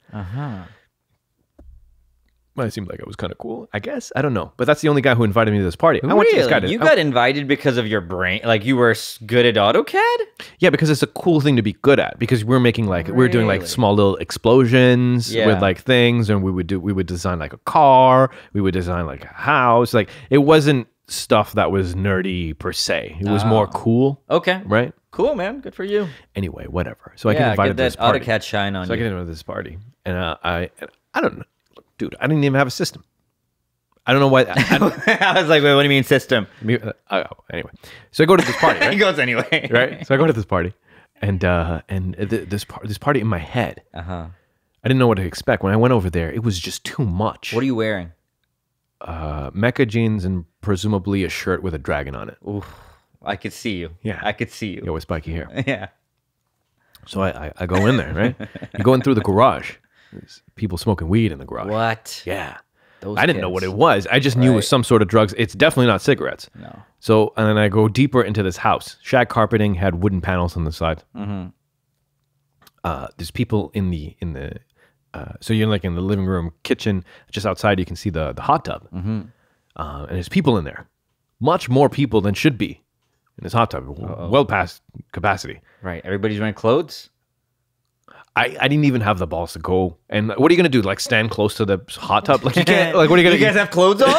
Well, it seemed like it was kind of cool, I guess. I don't know. But that's the only guy who invited me to this party. Really? I went to this guy you got invited because of your brain? Like you were good at AutoCAD? Yeah, because it's a cool thing to be good at. Because we're making like, we were doing like small little explosions with like things. And we would design like a car. We would design like a house. Like it wasn't stuff that was nerdy per se. It was more cool. Okay. Right? Cool, man. Good for you. Anyway, whatever. So I get invited to this party. AutoCAD shine on you. So I get invited to this party. And I don't know. Dude, I didn't even have a system. I don't know why. I was like, wait, what do you mean system? Anyway, so I go to this party. Right? He goes anyway. Right? So I go to this party, and this party in my head. I didn't know what to expect. When I went over there, it was just too much. What are you wearing? Mecha jeans and presumably a shirt with a dragon on it. Oof, I could see you. Yeah, I could see you. Yeah, with spiky hair. Yeah. So I go in there, right? You go in through the garage. There's people smoking weed in the garage. What? Yeah. I didn't know what it was. I just knew it was some sort of drugs. It's definitely not cigarettes. No. So, and then I go deeper into this house. Shag carpeting, had wooden panels on the side. There's people in the so you're like in the living room, kitchen, just outside you can see the hot tub. And there's people in there. Much more people than should be in this hot tub. Well past capacity. Right. Everybody's wearing clothes? I didn't even have the balls to go. And what are you going to do? Like stand close to the hot tub? Like you can't, like what are you going to do? You guys have clothes on?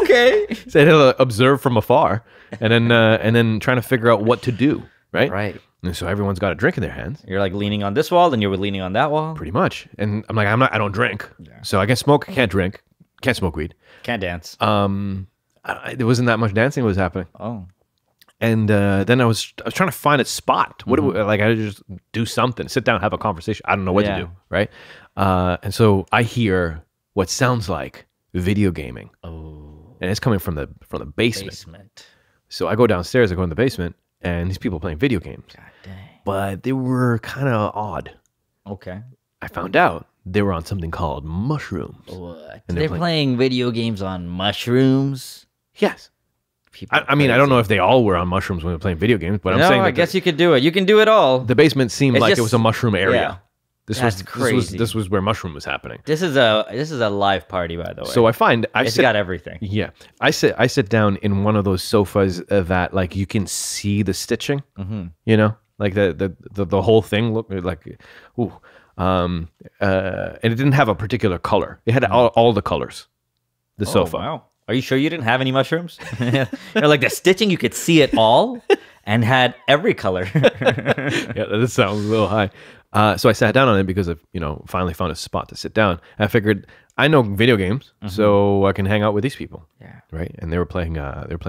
Okay. So I had to observe from afar and then trying to figure out what to do. Right. Right. And so everyone's got a drink in their hands. You're like leaning on this wall, and you were leaning on that wall. Pretty much. And I'm like, I don't drink. Yeah. So I can smoke, I can't drink, can't smoke weed. Can't dance. There wasn't that much dancing was happening. Oh. And then I was trying to find a spot. What I just do something, sit down, have a conversation. I don't know what to do, right? And so I hear what sounds like video gaming. Oh. And it's coming from the basement. So I go downstairs, I go in the basement, and these people playing video games. God dang. But they were kind of odd. Okay. I found out they were on something called mushrooms. What? And they're playing video games on mushrooms? Yes. I mean, I don't know if they all were on mushrooms when they were playing video games, but I'm saying that I guess you could do it. You can do it all. The basement seemed like it was a mushroom area. Yeah. That's crazy. This was where mushroom was happening. This is a live party, by the way. So I find it's got everything. Yeah, I sit down in one of those sofas that like you can see the stitching. You know, like the whole thing looked like, ooh, and it didn't have a particular color. It had all the colors. The sofa. Wow. Are you sure you didn't have any mushrooms? Like the stitching, you could see it all and had every color. Yeah, that sounds a little high. So I sat down on it because of, finally found a spot to sit down. I figured I know video games, so I can hang out with these people. Yeah. Right. And they were playing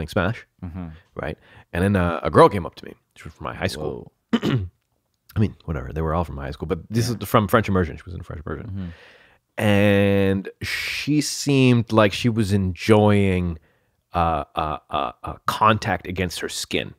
Smash. Right. And then a girl came up to me. She was from my high school. I mean, whatever. They were all from my high school, but this is from French immersion. She was in French immersion. And she seemed like she was enjoying contact against her skin,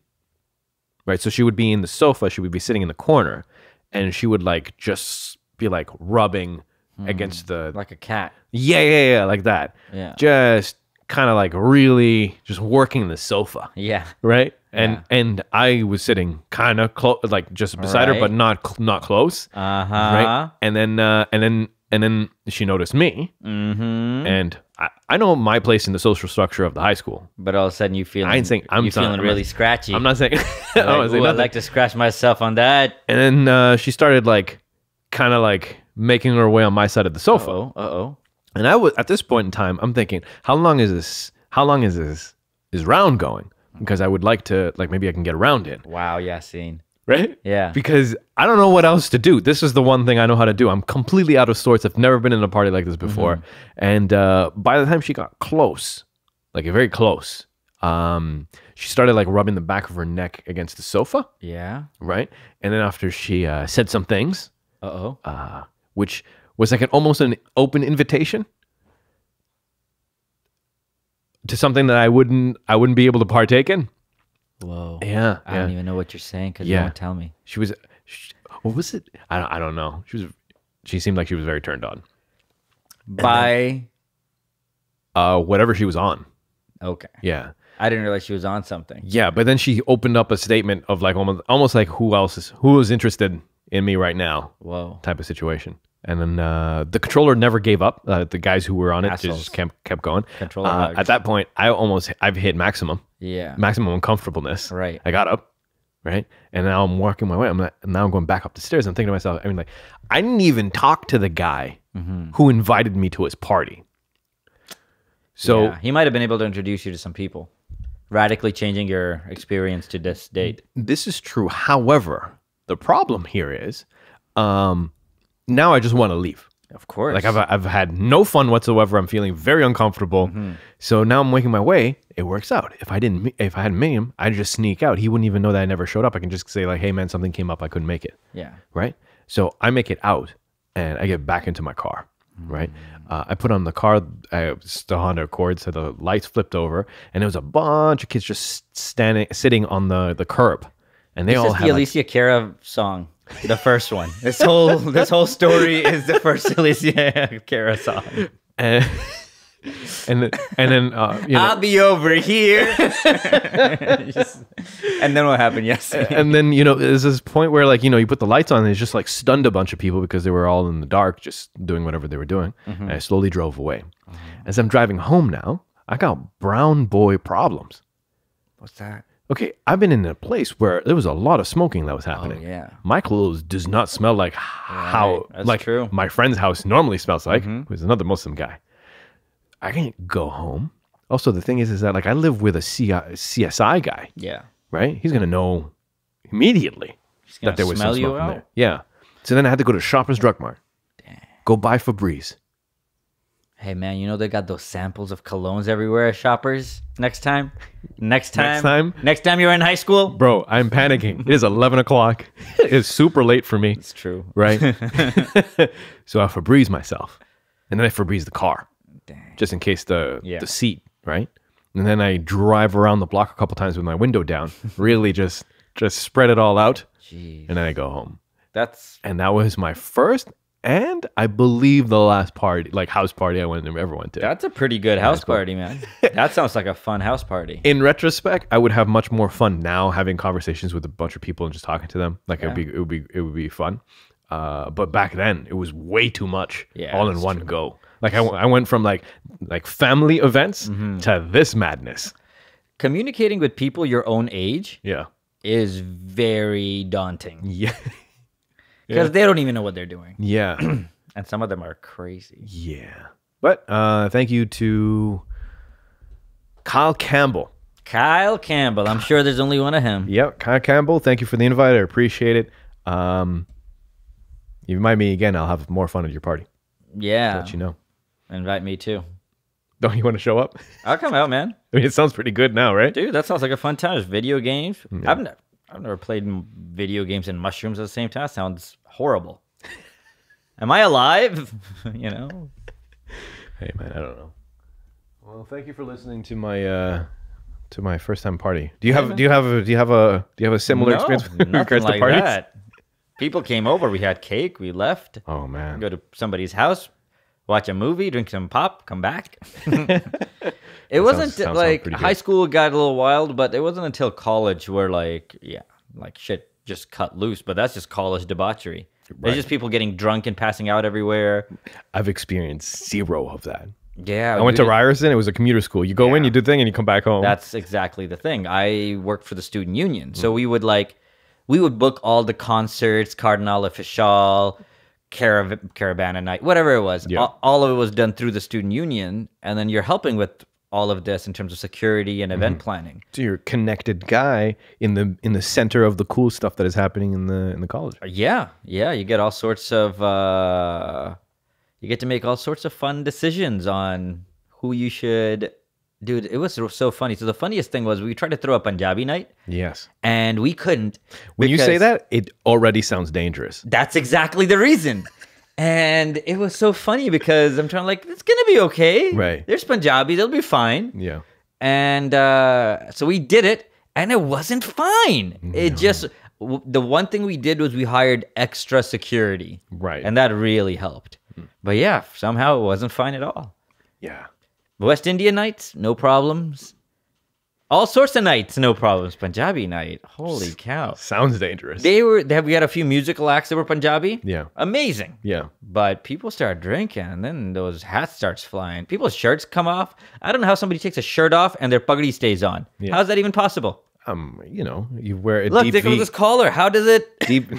right? So she would be in the sofa, she would be sitting in the corner, and she would like just be like rubbing against the... Like a cat. Yeah, like that. Yeah. Just kind of like really just working the sofa. Yeah. Right? And I was sitting kind of close, like just beside her, but not close. Right? And then she noticed me, and I know my place in the social structure of the high school. But all of a sudden, you feeling really scratchy. I'm not saying. I'd like to scratch myself on that. And then she started like, kind of like making her way on my side of the sofa. Uh-oh. And I was at this point in time, I'm thinking, how long is this round going? Because I would like to, like, maybe I can get around in. Wow, Yasin. Right? Yeah. Because I don't know what else to do. This is the one thing I know how to do. I'm completely out of sorts. I've never been in a party like this before. And by the time she got close, like very close, she started like rubbing the back of her neck against the sofa. Yeah. Right? And then after she said some things, which was like almost an open invitation to something that I wouldn't be able to partake in. Whoa. Yeah. I don't even know what you're saying because you won't tell me. What was it? I don't know. She seemed like she was very turned on. By? Whatever she was on. Okay. Yeah. I didn't realize she was on something. Yeah, but then she opened up a statement of like almost like who is interested in me right now? Whoa. Type of situation. And then the controller never gave up. The guys who were on it Assholes. just kept going. Controller at that point, I've hit maximum. Yeah. Maximum uncomfortableness. Right. I got up. Right. And now I'm working my way. Now I'm going back up the stairs. I'm thinking to myself, I mean, like, I didn't even talk to the guy who invited me to his party. So he might have been able to introduce you to some people, radically changing your experience to this date. This is true. However, the problem here is, now I just want to leave. Of course. Like I've had no fun whatsoever. I'm feeling very uncomfortable. So now I'm making my way. It works out. If I hadn't met him, I'd just sneak out. He wouldn't even know that I never showed up. I can just say like, "Hey man, something came up. I couldn't make it." Yeah. Right. So I make it out, and I get back into my car. Right. I put on the car. It's the Honda Accord, so the lights flipped over, and there was a bunch of kids just sitting on the curb, and they all had the Alessia Cara song. The first one. This whole story is the first Alessia Cara song. And then I'll be over here. And then what happened? Yes. And then there's this point where like you put the lights on and it just like stunned a bunch of people because they were all in the dark just doing whatever they were doing. And I slowly drove away. As I'm driving home now, I got brown boy problems. What's that? Okay, I've been in a place where there was a lot of smoking that was happening. Oh, yeah. My clothes does not smell like how true. My friend's house normally smells like. Who's another Muslim guy. I can't go home. Also, the thing is that like I live with a CSI guy. Yeah. Right? He's gonna know immediately. that there was some smell you smoke in out? there. Yeah. So then I had to go to Shoppers Drug Mart. Go buy Febreze. Hey man, you know they got those samples of colognes everywhere at Shoppers. Next time you're in high school, Bro, I'm panicking. It is 11 o'clock. It's super late for me. it's true. Right? So I Febreze myself. And then I Febreze the car. Dang. Just in case the seat, right? And then I drive around the block a couple times with my window down. Really just spread it all out. Jeez. And then I go home. And that was my first and I believe the last party, like house party I ever went to. that's a pretty good house party, man. That sounds like a fun house party. In retrospect, I would have much more fun now having conversations with a bunch of people and just talking to them. Like it would be fun. But back then it was way too much all in one go. Like I went from like family events to this madness. Communicating with people your own age Yeah. is very daunting. Yeah. Because they don't even know what they're doing. Yeah. And some of them are crazy. Yeah. But thank you to Kyle Campbell. Kyle Campbell. I'm sure there's only one of him. Yep. Kyle Campbell, thank you for the invite. I appreciate it. You invite me again, I'll have more fun at your party. Yeah. I'll let you know. Invite me too. Don't you want to show up? I'll come out, man. I mean, it sounds pretty good now, right? Dude, that sounds like a fun time. There's video games. Yeah. I've never played video games and mushrooms at the same time. That sounds horrible. Am I alive? You know? Hey, man, I don't know. Well, thank you for listening to my first time party. Do you have a similar experience with regards like to parties? that. People came over. We had cake. We left. Oh man. Go to somebody's house, watch a movie, drink some pop, come back. It wasn't like high school got a little wild, but it wasn't until college where like shit just cut loose. But that's just college debauchery. Right. There's just people getting drunk and passing out everywhere. I've experienced zero of that. Yeah. I went to Ryerson. It was a commuter school. You go in, you do the thing, and you come back home. That's exactly the thing. I worked for the student union. So we would book all the concerts, Cardinal Official, Caravana Night, whatever it was. Yeah. All of it was done through the student union. And then you're helping with all of this in terms of security and event planning. So you're a connected guy in the center of the cool stuff that is happening in the college. Yeah. You get all sorts of you get to make all sorts of fun decisions on who you should. Dude, it was so funny. So the funniest thing was we tried to throw a Punjabi night. Yes. And we couldn't. When you say that, it already sounds dangerous. That's exactly the reason. And it was so funny because I'm trying to it's going to be okay. Right. There's Punjabi. They'll be fine. Yeah. And so we did it and it wasn't fine. No. It just, the one thing we did was we hired extra security. Right. And that really helped. But yeah, somehow it wasn't fine at all. Yeah. West Indian nights, no problems. All sorts of nights, no problems. Punjabi night, holy cow. Sounds dangerous. We had a few musical acts that were Punjabi. Yeah. Amazing. Yeah. But people start drinking, and then those hats starts flying. People's shirts come off. I don't know how somebody takes a shirt off and their puggy stays on. Yeah. How's that even possible? You wear a Look, deep look at this collar. How does it? Deep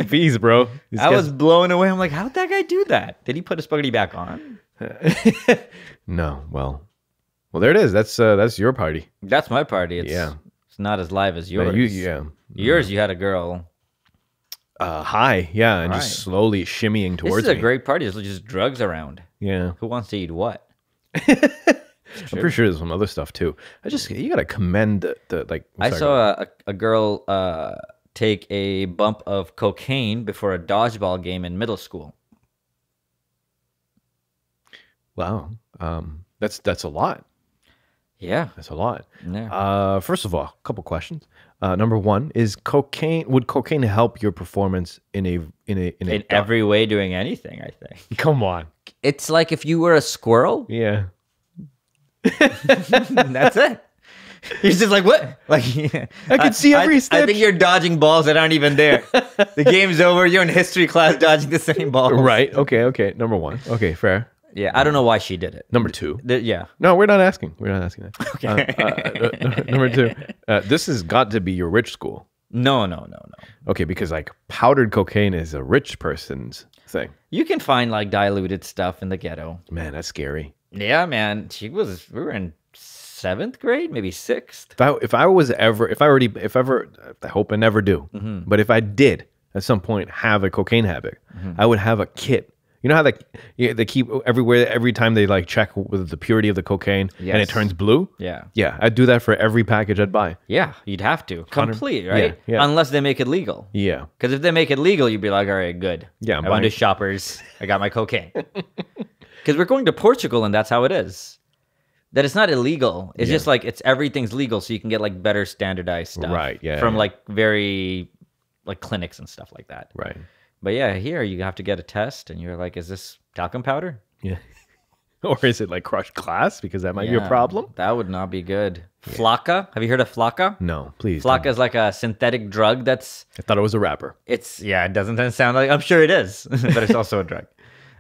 V's, bro. I was blown away. I'm like, how'd that guy do that? Did he put his puggy back on? No. Well, there it is. That's your party. That's my party. It's not as live as yours. Yours, you had a girl. High, yeah, and just slowly shimmying towards me. This is a great party. There's just drugs around. Yeah. Who wants to eat what? I'm pretty sure there's some other stuff too. You gotta commend the. I saw a girl take a bump of cocaine before a dodgeball game in middle school. Wow, that's a lot. Yeah, that's a lot. Yeah. First of all, a couple questions. Number one is would cocaine help your performance in every way doing anything? I think. Come on. It's like if you were a squirrel. Yeah. That's it. He's just like, what? Like, I can see every step. I think you're dodging balls that aren't even there. The game's over. You're in history class dodging the same ball. Right. Okay. Number one. Okay, fair. Yeah, I don't know why she did it. Number two. Yeah. No, we're not asking. We're not asking that. Okay. Number two. This has got to be your rich school. No. Okay, because powdered cocaine is a rich person's thing. You can find diluted stuff in the ghetto. Man, that's scary. Yeah, man. We were in 7th grade, maybe 6th. If ever, I hope I never do. But if I did at some point have a cocaine habit, I would have a kit. You know how they keep everywhere, every time they like check with the purity of the cocaine and it turns blue? Yeah. Yeah. I'd do that for every package I'd buy. Yeah, you'd have to. Complete, right? Yeah. Unless they make it legal. Yeah. Because if they make it legal, you'd be like, all right, good. Yeah, I went to Shoppers. I got my cocaine. Because we're going to Portugal and that's how it is. That it's not illegal. It's just like everything's legal, so you can get like better standardized stuff. Right, yeah. From like very like clinics and stuff like that. Right. But yeah, here you have to get a test and you're like, is this talcum powder? Yeah. Or is it like crushed glass? Because that might be a problem. That would not be good. Yeah. Flocka. Have you heard of Flocka? No, please. Flocka is like a synthetic drug that's... I thought it was a rapper. It doesn't sound like... I'm sure it is, but it's also a drug.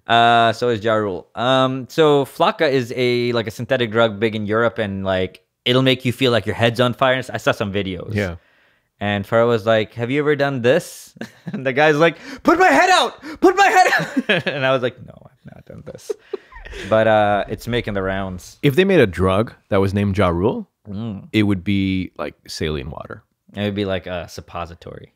So is Ja Rule. So Flocka is a synthetic drug big in Europe and like it'll make you feel like your head's on fire. I saw some videos. Yeah. And Fyre was like, have you ever done this? And the guy's like, put my head out! Put my head out! And I was like, no, I've not done this. But it's making the rounds. If they made a drug that was named Ja Rule, it would be like saline water. It would be like a suppository.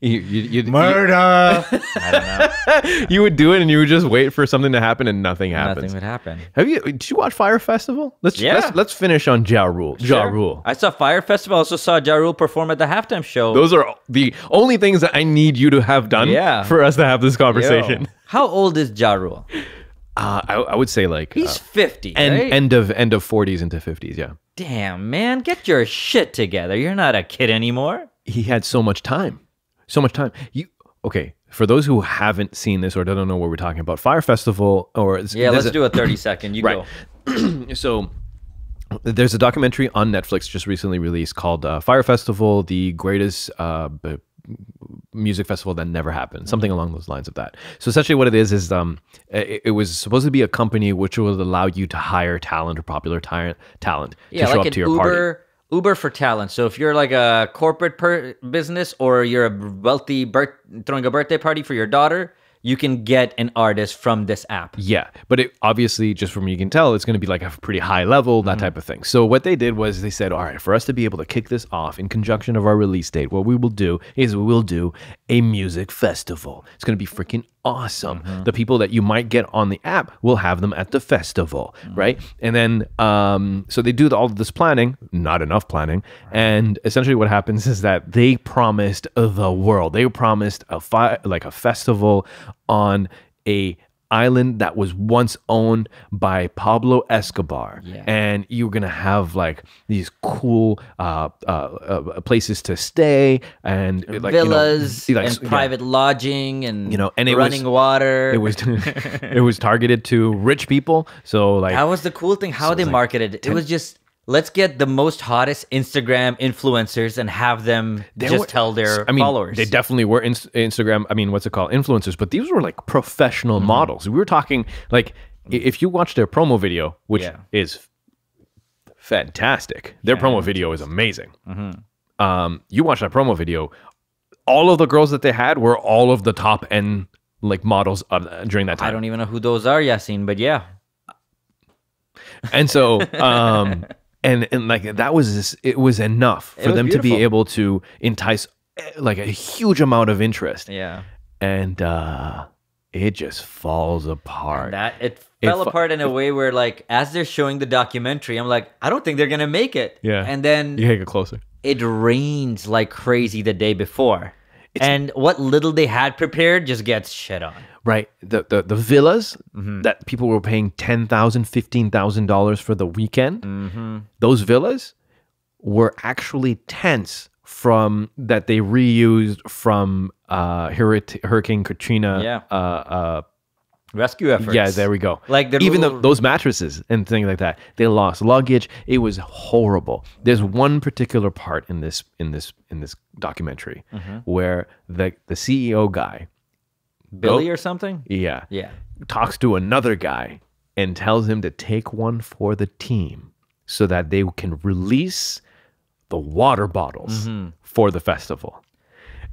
Murder! I don't know. You would do it and you would just wait for something to happen and nothing happens. Nothing would happen. Did you watch Fyre Festival? Let's finish on Ja Rule. Sure. Ja Rule. I saw Fyre Festival. I also saw Ja Rule perform at the halftime show. Those are the only things that I need you to have done for us to have this conversation. Yo. How old is Ja Rule? I would say like he's 50, right? end of 40s into 50s. Yeah. Damn, man, get your shit together. You're not a kid anymore. He had so much time. So much time. Okay, for those who haven't seen this or don't know what we're talking about, Fyre Festival let's do a 30-second. You go. So there's a documentary on Netflix just recently released called Fyre Festival, the greatest music festival that never happened, something along those lines of that. So essentially what it is it was supposed to be a company which would allow you to hire talent or popular talent to show up to your party. Uber for talent. So if you're like a corporate business or you're a wealthy throwing a birthday party for your daughter, you can get an artist from this app. Yeah, but it obviously, just from you can tell, it's going to be like a pretty high level, that type of thing. So what they did was they said, all right, for us to be able to kick this off in conjunction of our release date, what we will do is we will do a music festival. It's going to be freaking awesome. The people that you might get on the app, we'll have them at the festival, right? And then, so they do all of this planning, not enough planning, and essentially what happens is that they promised the world. They promised a festival on a island that was once owned by Pablo Escobar, and you're gonna have like these cool places to stay and like villas and private lodging and and running water. It was it was targeted to rich people. So like that was the cool thing how they marketed it. It was just, let's get the most hottest Instagram influencers and have them tell their followers. They definitely were Instagram, influencers, but these were like professional models. We were talking like, if you watch their promo video, which is fantastic. Their promo video is amazing. You watch that promo video, all of the girls that they had were all of the top end like models during that time. I don't even know who those are, Yasin, but yeah. And so, and like that was it was enough for them to be able to entice like a huge amount of interest. Yeah. And it just falls apart. It fell apart in a way where like as they're showing the documentary, I'm like, I don't think they're gonna make it. Yeah. And then you get closer. It rains like crazy the day before. And what little they had prepared just gets shit on. Right. The villas that people were paying $10,000, $15,000 for the weekend, those villas were actually tents that they reused from Hurricane Katrina. Rescue efforts. Yeah, there we go. Like those mattresses and things like that, they lost luggage. It was horrible. There's one particular part in this documentary where the CEO guy, Billy or something, yeah, talks to another guy and tells him to take one for the team so that they can release the water bottles for the festival.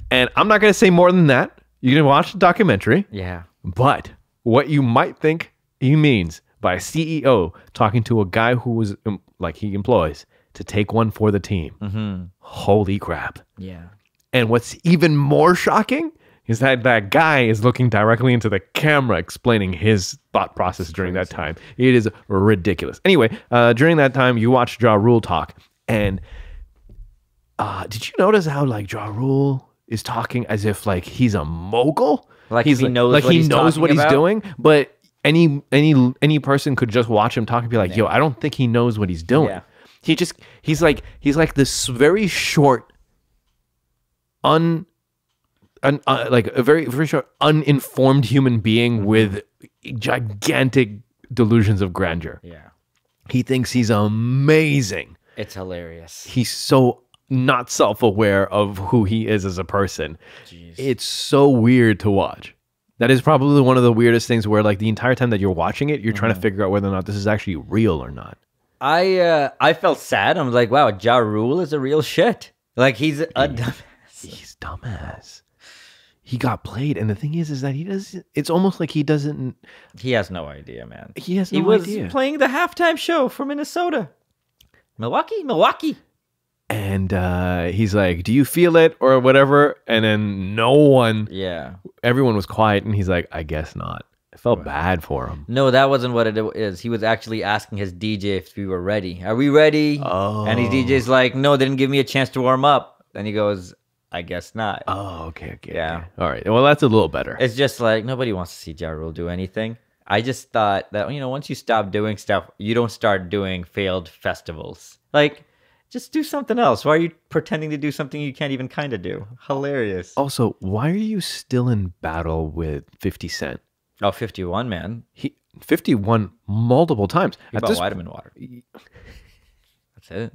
And I'm not going to say more than that. You can watch the documentary. Yeah, but what you might think he means by a CEO talking to a guy who was like he employs to take one for the team. Holy crap. Yeah. And what's even more shocking is that that guy is looking directly into the camera explaining his thought process during that time. It is ridiculous. Anyway, during that time, you watched Ja Rule talk. And did you notice how like Ja Rule is talking as if like he's a mogul? Like he knows what he's doing, but any person could just watch him talk and be like, yo, I don't think he knows what he's doing. Yeah. He's like this very short, like a very, very short, uninformed human being with gigantic delusions of grandeur. Yeah. He thinks he's amazing. It's hilarious. He's so not self-aware of who he is as a person. Jeez. It's so weird to watch. That is probably one of the weirdest things where like the entire time that you're watching it, you're trying to figure out whether or not this is actually real or not. I felt sad. I'm like, wow, Ja Rule is a real shit. Like he's a dumbass. He's dumbass. He got played, and the thing is that he does. It's almost like he doesn't. He has no idea, man. He has no idea. He was playing the halftime show for Minnesota, Milwaukee. And he's like, "Do you feel it?" or whatever. And then no one. Yeah. Everyone was quiet, and he's like, "I guess not." I felt bad for him. No, that wasn't what it is. He was actually asking his DJ if we were ready. Are we ready? Oh. And his DJ's like, no, they didn't give me a chance to warm up. Then he goes, I guess not. Oh, okay. Yeah. Okay. All right. Well, that's a little better. It's just like nobody wants to see Ja Rule do anything. I just thought that, once you stop doing stuff, you don't start doing failed festivals. Like, just do something else. Why are you pretending to do something you can't even kind of do? Hilarious. Also, why are you still in battle with 50 Cent? Oh, 51, man. He 51 multiple times. He bought vitamin water. That's it.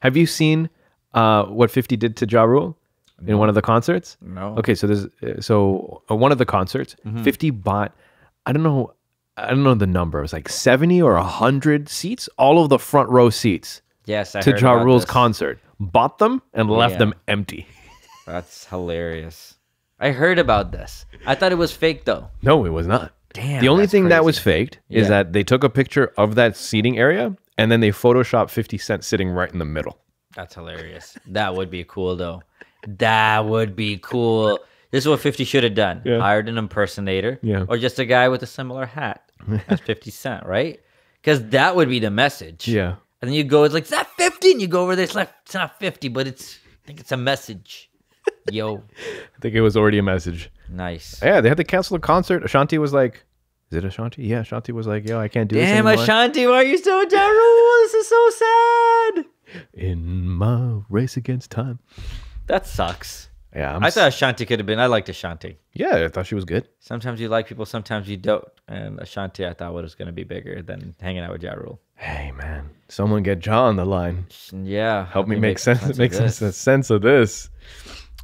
Have you seen what 50 did to Ja Rule in one of the concerts? No. Okay, so one of the concerts, 50 bought, I don't know the number. It was like 70 or 100 seats, all of the front row seats. Yes, I to heard Ja about Rule's this. concert, bought them and left them empty. That's hilarious. I heard about this. I thought it was fake though. No, it was not. Damn. The only thing crazy. that was faked is that they took a picture of that seating area and then they photoshopped 50 Cent sitting right in the middle. That's hilarious. That would be cool though. That would be cool. This is what 50 should have done. Yeah. Hired an impersonator. Yeah. Or just a guy with a similar hat as 50 Cent, right? Because that would be the message. Yeah. And then you go, it's like, is that 50? And you go over there, it's like, it's not 50, but I think it's a message. Yo. I think it was already a message. Nice. Yeah, they had to cancel the concert. Ashanti was like, is it Ashanti? Yeah, Ashanti was like, yo, I can't do this anymore. Damn, Ashanti, why are you so Ja Rule? This is so sad. In my race against time. That sucks. Yeah, I thought Ashanti could have been. I liked Ashanti. Yeah, I thought she was good. Sometimes you like people, sometimes you don't. And Ashanti, I thought was going to be bigger than hanging out with Ja Rule. Hey, man, someone get Ja on the line. Yeah. Help me make sense of this.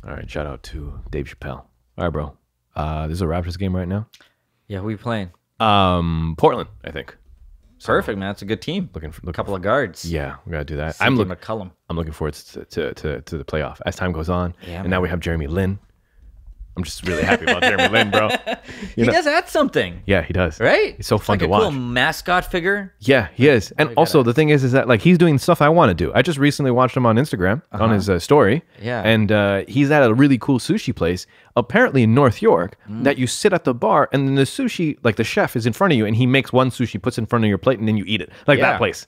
All right, shout out to Dave Chappelle. All right, bro. This is a Raptors game right now. Yeah, who are we playing? Portland, I think. So, perfect, man. It's a good team. Looking for a couple of guards. Yeah, we gotta do that. McCollum. I'm looking forward to the playoff as time goes on. Yeah, and now we have Jeremy Lin. I'm just really happy about Jeremy Lin, bro. He does add something. Yeah, he does. Right? He's so fun to a watch. Cool mascot figure. Yeah, he is. And also the thing is that like he's doing stuff I want to do. I just recently watched him on Instagram on his story. Yeah. And he's at a really cool sushi place, apparently in North York, that you sit at the bar and then the sushi, like the chef is in front of you and he makes one sushi, puts it in front of your plate and then you eat it. Like that place.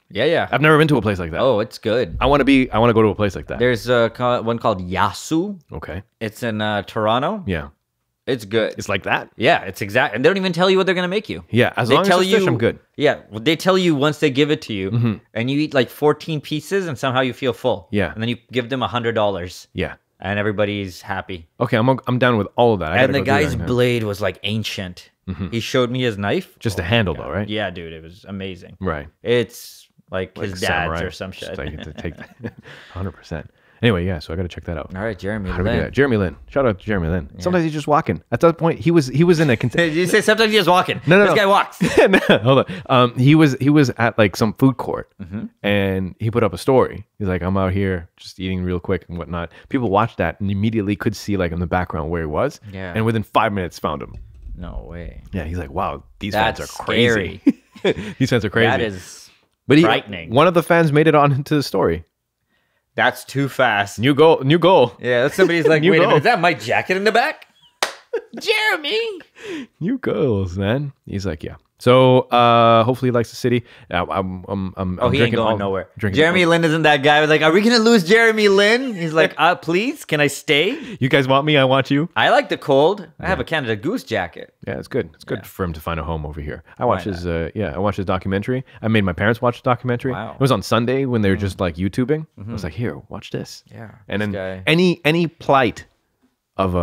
Yeah. I've never been to a place like that. Oh, it's good. I want to go to a place like that. There's one called Yasu. Okay. It's in Toronto. Yeah. It's good. It's like that? Yeah, it's exact. And they don't even tell you what they're going to make you. Yeah, as long as it's fish, I'm good. Yeah, well, they tell you once they give it to you, and you eat like 14 pieces, and somehow you feel full. Yeah. And then you give them $100. Yeah. And everybody's happy. Okay, I'm down with all of that. And the guy's blade was like ancient. He showed me his knife. Just a handle though, right? Yeah, dude, it was amazing. Right. It's like his dad's samurai. or some shit. Just like to take 100%. Anyway, yeah, so I got to check that out. All right, Jeremy How do we do Lin. that? Jeremy Lin. Shout out to Jeremy Lin. Sometimes he's just walking. At that point, he was in a... Did you say sometimes he's walking? No. This guy walks. No, hold on. He was at like some food court and he put up a story. He's like, I'm out here just eating real quick and whatnot. People watched that and immediately could see like in the background where he was. Yeah. And within 5 minutes found him. No way. Yeah, he's like, wow, these That's fans are crazy. scary. These fans are crazy. That is frightening. One of the fans made it on into the story. That's too fast. New goal. Yeah, that's somebody's like, wait a minute, is that my jacket in the back? Jeremy. New goals, man. He's like, yeah. So hopefully he likes the city. I'm he ain't going nowhere. Jeremy Lin isn't that guy. Like, are we gonna lose Jeremy Lin? He's like, please, can I stay? You guys want me? I want you. I like the cold. I have a Canada Goose jacket. Yeah, it's good. It's good for him to find a home over here. I watched his I watched his documentary. I made my parents watch the documentary. Wow. It was on Sunday when they were just like YouTubing. I was like, here, watch this. Yeah. And then guy. any plight of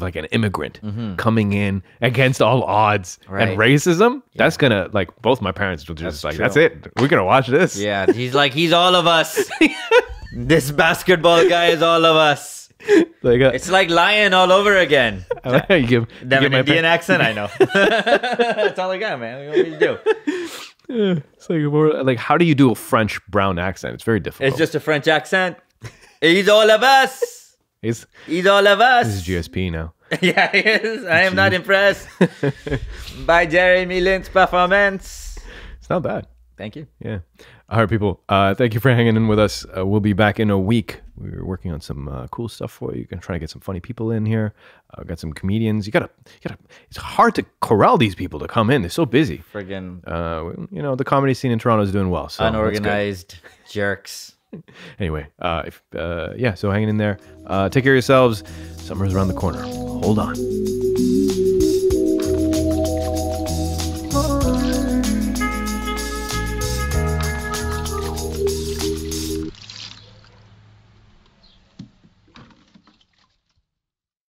like an immigrant coming in against all odds and racism, that's gonna, like, both my parents will just that's it. We're gonna watch this. Yeah, he's all of us. This basketball guy is all of us. Like it's like Lion all over again. you give an Indian accent, I know. That's all I got, man. What do you do? It's like how do you do a French brown accent? It's very difficult. It's just a French accent. He's all of us. He's all of us. This is GSP now. Yeah, he is. I am not impressed by Jeremy Lin's performance. It's not bad. Thank you. Yeah. All right, people. Thank you for hanging in with us. We'll be back in a week. We're working on some cool stuff for you. Gonna try to get some funny people in here. We've got some comedians. You gotta. It's hard to corral these people to come in. They're so busy. Friggin'. The comedy scene in Toronto is doing well. So unorganized jerks. Anyway, so hanging in there. Take care of yourselves. Summer's around the corner. Hold on.